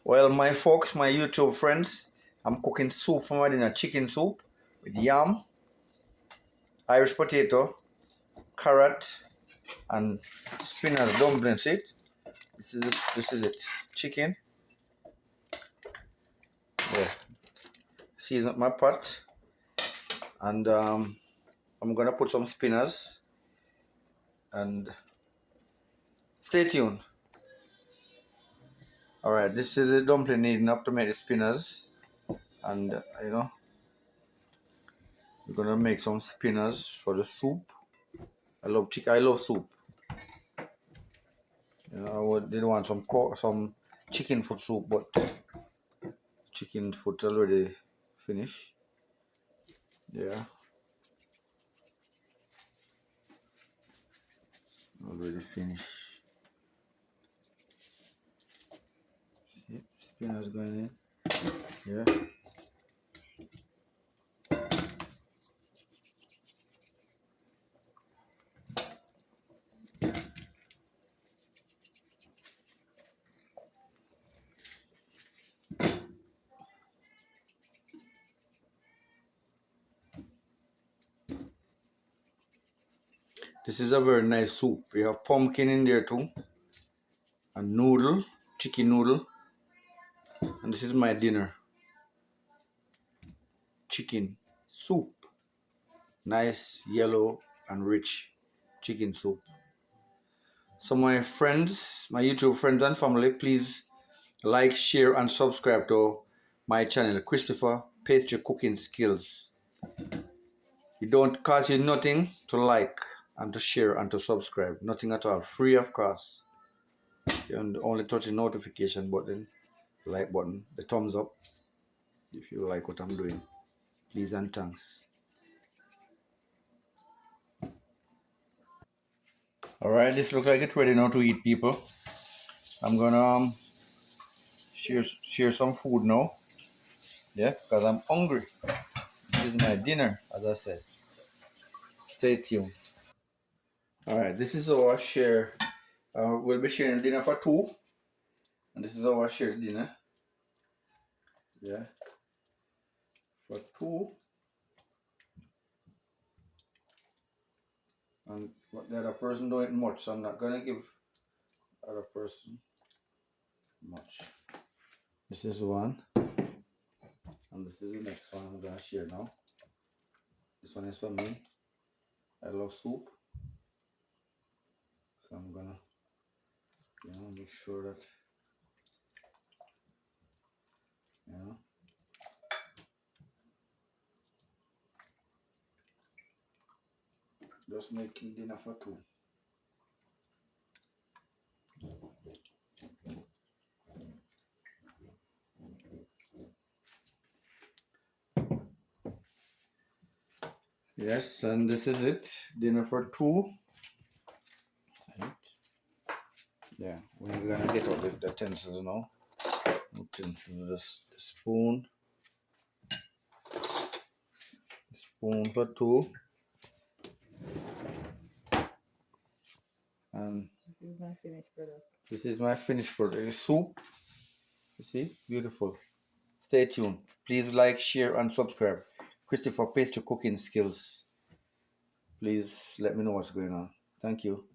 Well, my folks, my YouTube friends, I'm cooking soup for my dinner. Chicken soup with yam, Irish potato, carrot, and spinach dumplings. It. This is it. Chicken. Yeah. Season up my pot, and I'm gonna put some spinach. And stay tuned. All right. This is the dumpling needing up to make the spinach, and we're gonna make some spinach for the soup. I love chicken. I love soup. I did want some chicken foot soup, but chicken foot already finished. Yeah, already finished. See, spinach going in. Yeah. This is a very nice soup. We have pumpkin in there too, and noodle, chicken noodle, and this is my dinner. Chicken soup, nice yellow and rich chicken soup. So my friends, my YouTube friends and family, please like, share and subscribe to my channel, Christopher Pastry Cooking Skills. It don't cost you nothing to like and to share and to subscribe. Nothing at all. Free of cost. You only touch the notification button, like button, the thumbs up if you like what I'm doing. Please and thanks. Alright, this looks like it's ready now to eat, people. I'm gonna share some food now. Yeah, because I'm hungry. This is my dinner, as I said. Stay tuned. Alright, this is our share. We'll be sharing dinner for two. And this is our shared dinner. Yeah. For two. And the other person don't eat much, so I'm not gonna give the other person much. This is one. And this is the next one I'm gonna share now. This one is for me. I love soup. So I'm gonna make sure that just making dinner for two. Yes, and this is it. Dinner for two. Right. Yeah, we're gonna get out the utensils now. Utensils, the spoon. Spoon for two. And this is my finished product. This is my finished product. Soup. You see? Beautiful. Stay tuned. Please like, share, and subscribe. Christopher Pastry Cooking Skills. Please let me know what's going on. Thank you.